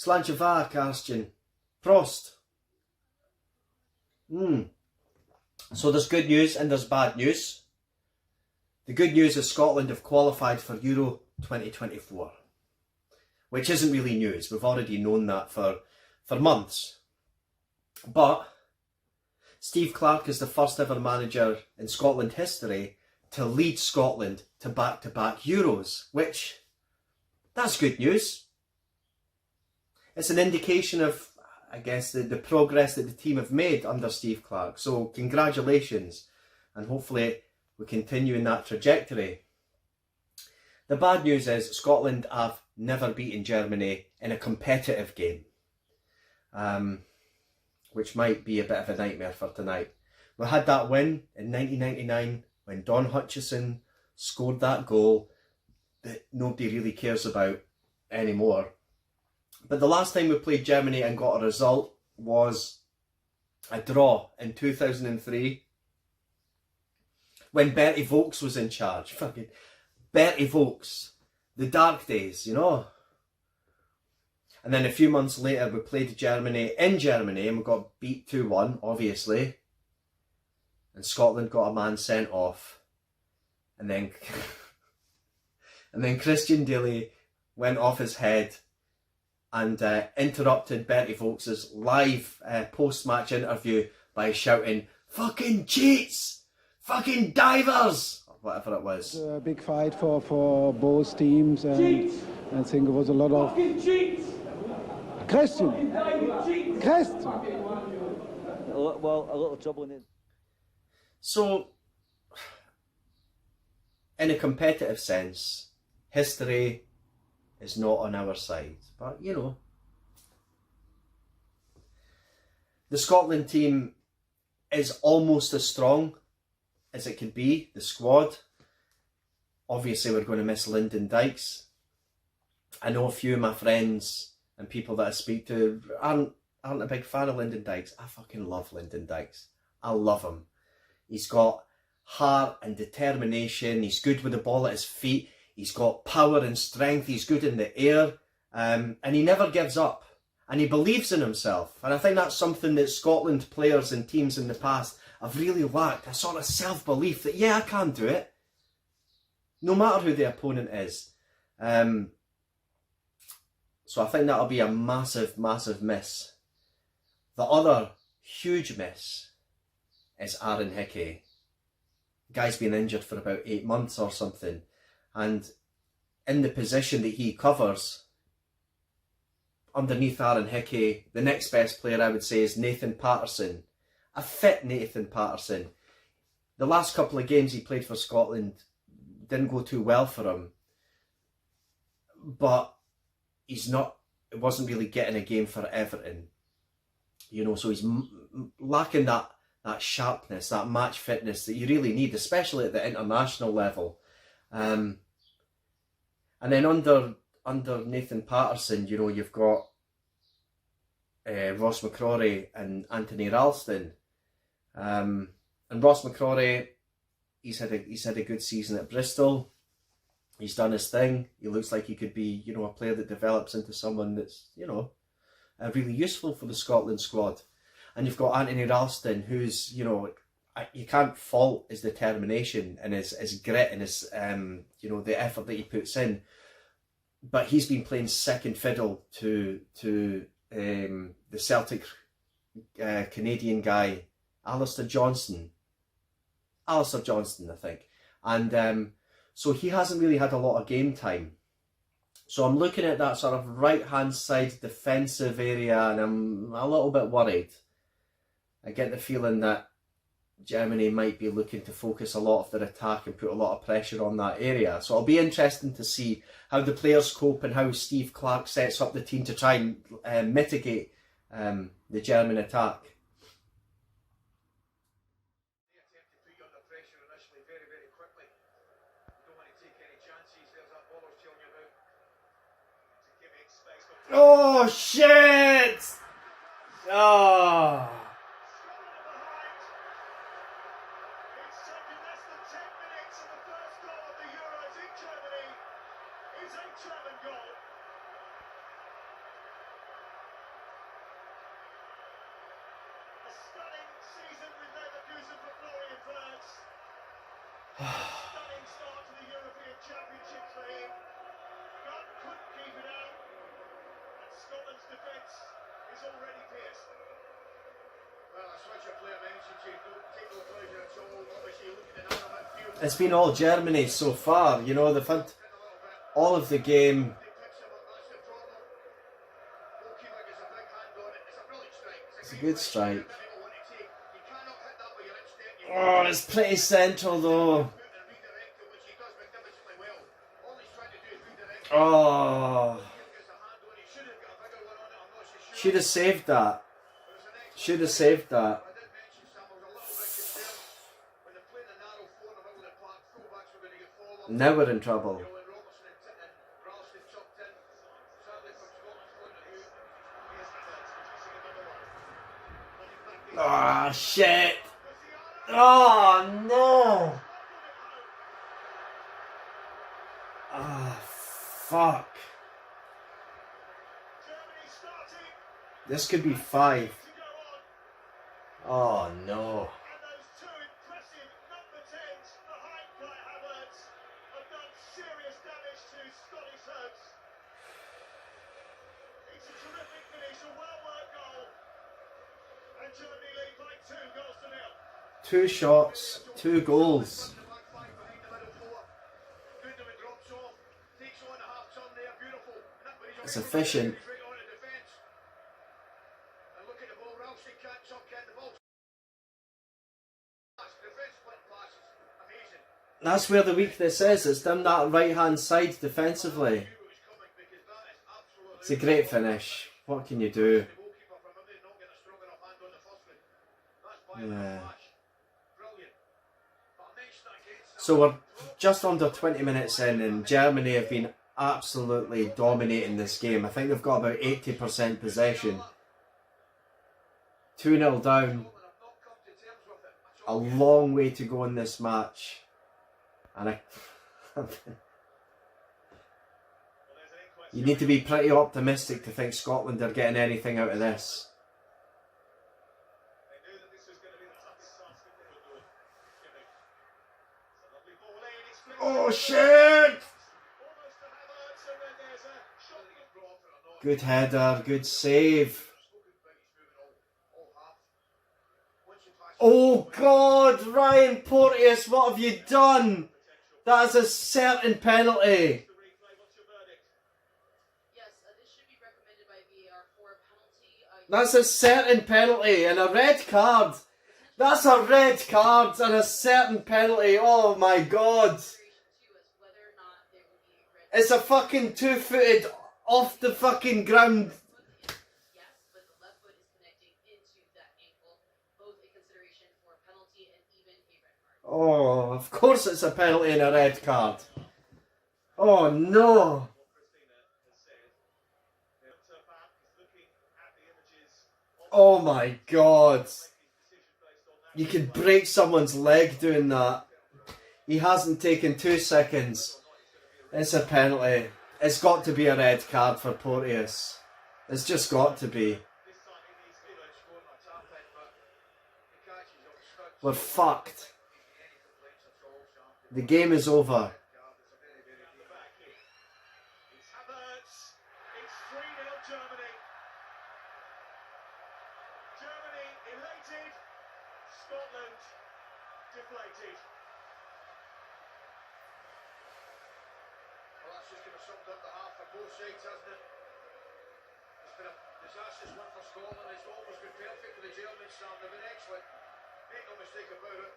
Slanjava, Karstjen. Prost. So there's good news and there's bad news. The good news is Scotland have qualified for Euro 2024, which isn't really news. We've already known that for months. But Steve Clarke is the first ever manager in Scotland history to lead Scotland to back-to-back Euros, which, that's good news. It's an indication of, I guess, the progress that the team have made under Steve Clarke. So congratulations, and hopefully we continue in that trajectory. The bad news is Scotland have never beaten Germany in a competitive game, which might be a bit of a nightmare for tonight. We had that win in 1999 when Don Hutchison scored that goal that nobody really cares about anymore. But the last time we played Germany and got a result was a draw in 2003 when Bertie Vogts was in charge. Fucking Bertie Vogts. The dark days, you know. And then a few months later we played Germany in Germany and we got beat 2-1, obviously. And Scotland got a man sent off. And then Christian Daly went off his head and interrupted Bertie Vogts' live post-match interview by shouting, "Fucking cheats! Fucking divers!" Or whatever it was. A big fight for both teams, and cheats. I think it was a lot of... Fucking cheats! Christian! Christian! Well, a little trouble in it. So, in a competitive sense, history is not on our side. But, you know, the Scotland team is almost as strong as it could be, the squad. Obviously, we're going to miss Lyndon Dykes. I know a few of my friends and people that I speak to aren't a big fan of Lyndon Dykes. I fucking love Lyndon Dykes. I love him. He's got heart and determination. He's good with the ball at his feet. He's got power and strength. He's good in the air. And he never gives up. And he believes in himself. And I think that's something that Scotland players and teams in the past have really lacked. A sort of self-belief that, yeah, I can do it. No matter who the opponent is. So I think that'll be a massive, massive miss. The other huge miss is Aaron Hickey. The guy's been injured for about 8 months or something. And in the position that he covers, underneath Aaron Hickey, the next best player I would say is Nathan Patterson. A fit Nathan Patterson. The last couple of games he played for Scotland didn't go too well for him. But it wasn't really getting a game for Everton. You know, so he's lacking that sharpness, that match fitness that you really need, especially at the international level. And then under Nathan Patterson, you know, you've got Ross McCrory and Anthony Ralston. And Ross McCrory, he's had a good season at Bristol. He's done his thing. He looks like he could be, you know, a player that develops into someone that's, you know, really useful for the Scotland squad. And you've got Anthony Ralston, who's, you know, you can't fault his determination and his grit and his, you know, the effort that he puts in. But he's been playing second fiddle to the Celtic Canadian guy, Alistair Johnston, I think. And so he hasn't really had a lot of game time. So I'm looking at that sort of right-hand side defensive area and I'm a little bit worried. I get the feeling that Germany might be looking to focus a lot of their attack and put a lot of pressure on that area. So it'll be interesting to see how the players cope and how Steve Clarke sets up the team to try and mitigate the German attack. Oh shit! Oh. Stunning start to the European Championships for him. Gunn couldn't keep it out, and Scotland's defence is already pierced. Well, I switch a player mentioned you don't take no pleasure at all. Obviously, looking at another midfield. It's been all Germany so far, you know, they've had all of the game. It's a good strike. Oh, it's pretty central though. Oh, should have saved that. Should have saved that. Now we're in trouble. Ah, shit. Oh, no. Ah, fuck. This could be 5. Oh, no. It's a terrific finish, a well-worked goal. And Germany lead by 2 goals to nil. 2 shots, 2 goals. It's efficient. That's where the weakness is. It's down that right hand side defensively. It's a great finish. What can you do? Yeah. So we're just under 20 minutes in and Germany have been absolutely dominating this game. I think they've got about 80% possession. 2-0 down. A long way to go in this match. And you need to be pretty optimistic to think Scotland are getting anything out of this. Oh shit! Good header, good save. Oh God, Ryan Porteous, what have you done? That is a certain penalty. That's a certain penalty and a red card. That's a red card and a certain penalty. Oh my God. It's a fucking 2-footed off the fucking ground. Oh, of course it's a penalty and a red card. Oh no. Oh my God. You could break someone's leg doing that. He hasn't taken 2 seconds. It's a penalty. It's got to be a red card for Porteous. It's just got to be. We're fucked. The game is over. Germany elated, Scotland deflated. Well, that's just going to sum up the half for both sides, hasn't it? It's been a disastrous one for Scotland. It's almost been perfect for the Germans, Sam. They've been excellent. Make no mistake about it.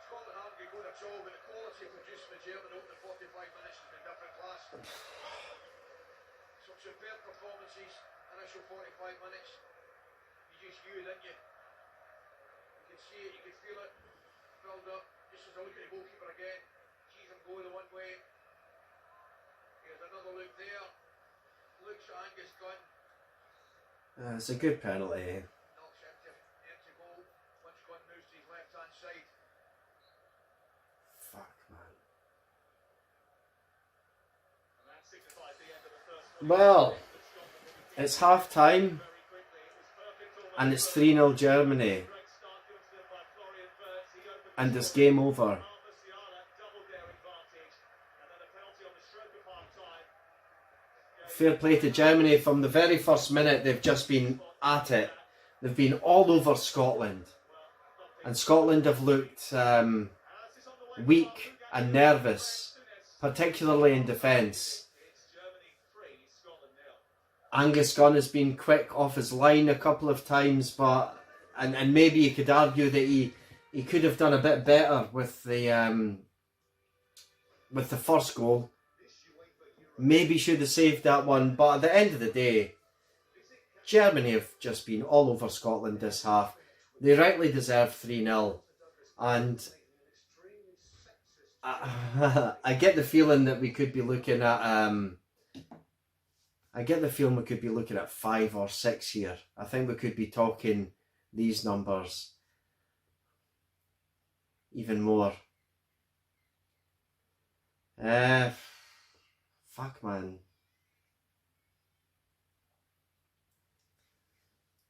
Scotland aren't good going at all, but the quality of producing the German opening 45 minutes has been different class. Some superb performances, initial 45 minutes. You just knew, didn't you? You could see it, you could feel it, build up. Just as I look at the goalkeeper again, sees him go the one way. Here's another look there. Looks at Angus Gunn. It's a good penalty. Knocks empty goal. Once Gunn moves to his left hand side. Fuck, man. Well, it's half time. And it's 3-0 Germany. and it's game over. Fair play to Germany. From the very first minute, they've just been at it. They've been all over Scotland. And Scotland have looked weak and nervous, particularly in defence. Angus Gunn has been quick off his line a couple of times, but and maybe you could argue that he could have done a bit better with the first goal. Maybe should have saved that one, but at the end of the day, Germany have just been all over Scotland this half. They rightly deserve 3-0, and I get the feeling that we could be looking at. I get the feeling we could be looking at 5 or 6 here. I think we could be talking these numbers even more. Fuck, man.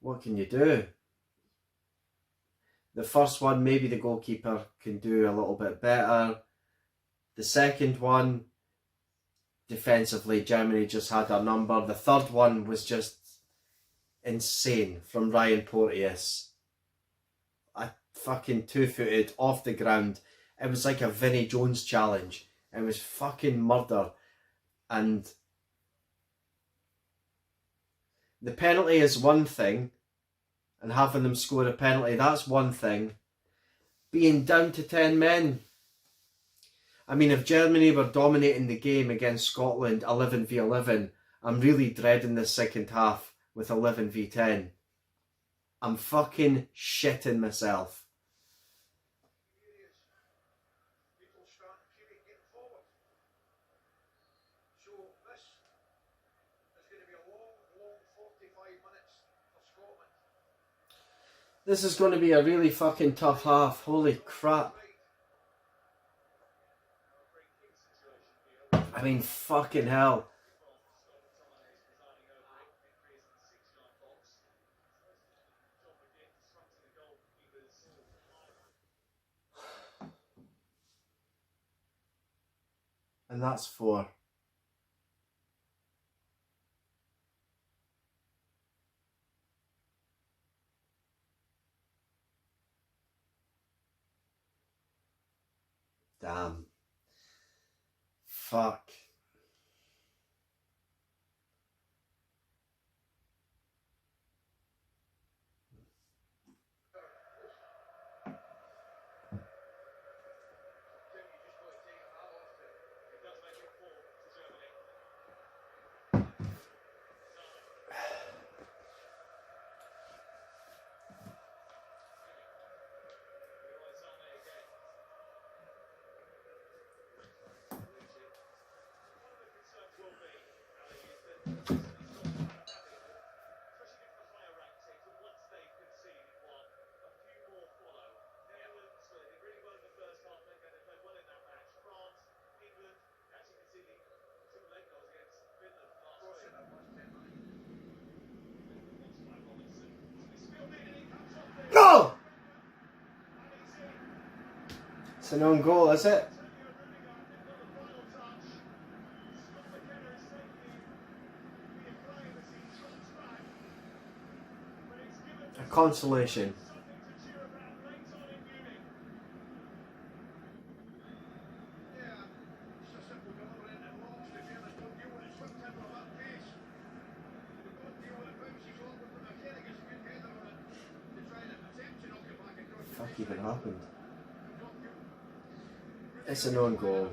What can you do? The first one, maybe the goalkeeper can do a little bit better. The second one, defensively, Germany just had their number. The third one was just insane from Ryan Porteous. A fucking two-footed off the ground. It was like a Vinnie Jones challenge. It was fucking murder. And the penalty is one thing, and having them score a penalty, that's one thing. Being down to 10 men. I mean, if Germany were dominating the game against Scotland 11v11, I'm really dreading the second half with 11v10. I'm fucking shitting myself. This is going to be a really fucking tough half. Holy crap. I mean, fucking hell. And that's 4. Damn. Fuck. Go! It's an own goal, is it? A consolation. Fuck even happened? It's an own goal.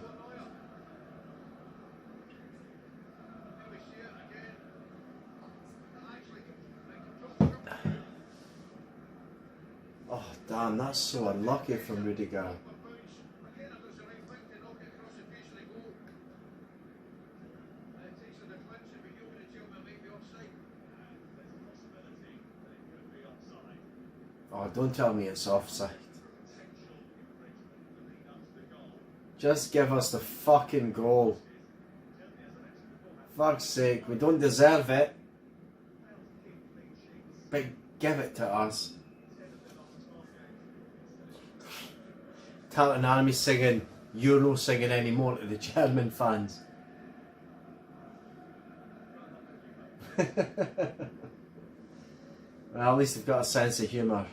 Oh damn, that's so unlucky from Rudiger. Oh, don't tell me it's offside. Just give us the fucking goal. Fuck's sake, we don't deserve it. But give it to us. Tartan Army singing Euro singing anymore to the German fans. Well, at least they've got a sense of humour.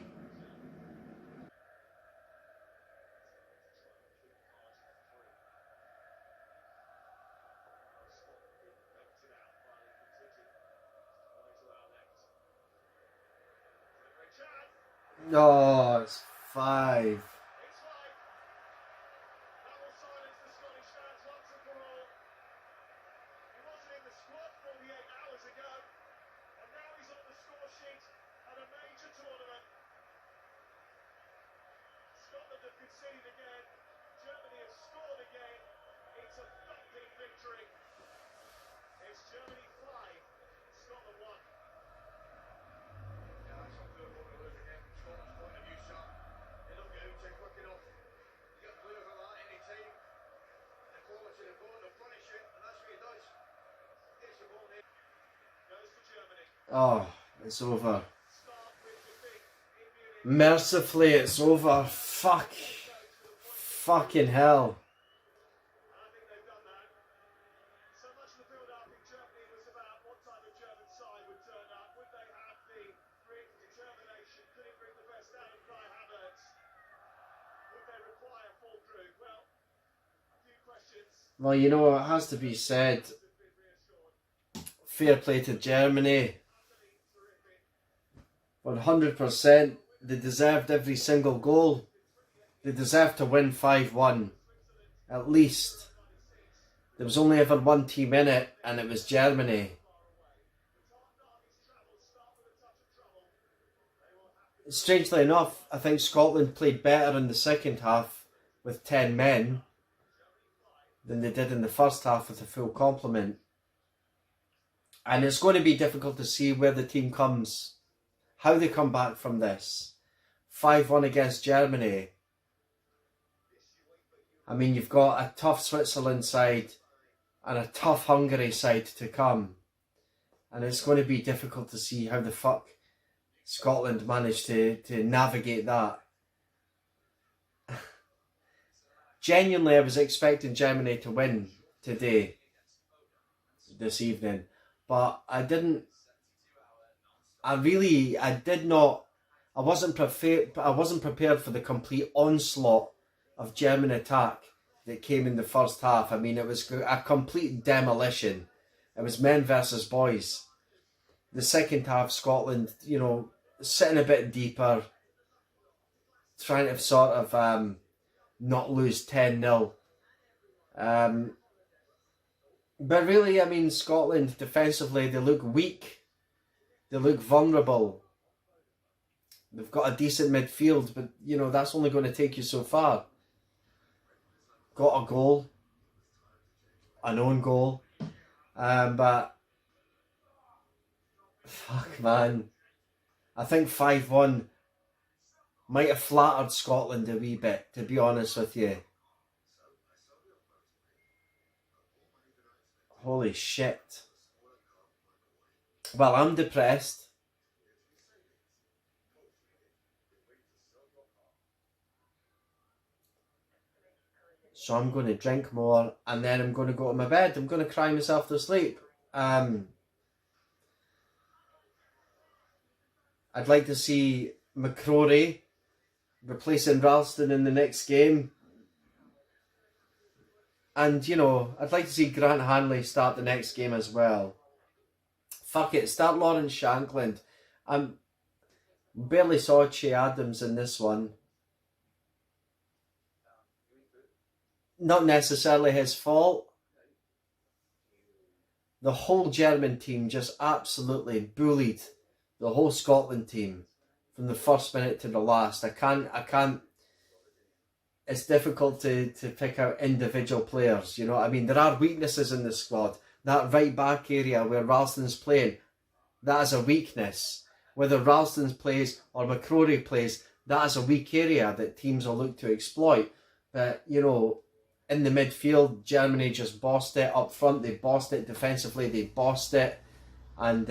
Oh, it's 5. Oh, it's over. Mercifully, it's over. Fuck. Fucking hell. Well, you know, it has to be said, fair play to Germany. 100%, they deserved every single goal. They deserved to win 5-1, at least. There was only ever one team in it, and it was Germany. Strangely enough, I think Scotland played better in the second half with 10 men than they did in the first half with a full complement. And it's going to be difficult to see where the team comes, how they come back from this. 5-1 against Germany. I mean, you've got a tough Switzerland side and a tough Hungary side to come. And it's going to be difficult to see how the fuck Scotland managed to navigate that. Genuinely, I was expecting Germany to win today, this evening. But I didn't. I wasn't prepared for the complete onslaught of German attack that came in the first half. I mean, it was a complete demolition. It was men versus boys. The second half, Scotland, you know, sitting a bit deeper, trying to sort of not lose 10-0. But really, I mean, Scotland defensively, they look weak. They look vulnerable. They've got a decent midfield, but, you know, that's only going to take you so far. Got a goal. An own goal. But, fuck, man. I think 5-1 might have flattered Scotland a wee bit, to be honest with you. Holy shit. Well, I'm depressed. So I'm going to drink more and then I'm going to go to my bed. I'm going to cry myself to sleep. I'd like to see McCrory replacing Ralston in the next game. And, you know, I'd like to see Grant Hanley start the next game as well. Fuck it, start Lawrence Shankland. Barely saw Che Adams in this one. Not necessarily his fault. The whole German team just absolutely bullied the whole Scotland team from the first minute to the last. I can't. It's difficult to pick out individual players, you know what I mean? There are weaknesses in the squad. That right back area where Ralston's playing, that is a weakness. Whether Ralston plays or McCrory plays, that is a weak area that teams will look to exploit. But, you know, in the midfield, Germany just bossed it. Up front, they bossed it. Defensively, they bossed it. And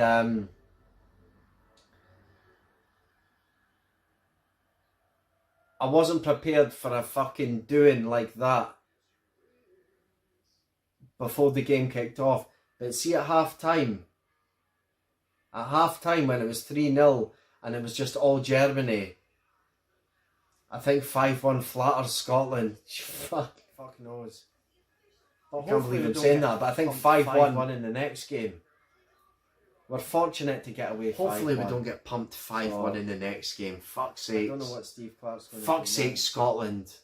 I wasn't prepared for a fucking doing like that before the game kicked off. But see, at half time when it was 3-0 and it was just all Germany, I think 5-1 flatters Scotland. Fuck knows. I can't believe I'm saying that, but I think 5-1 in the next game. We're fortunate to get away 5-1. Hopefully we don't get pumped 5-1 in the next game. Fuck's sake. I don't know what Steve Clark's going to do. Fuck's sake, Scotland.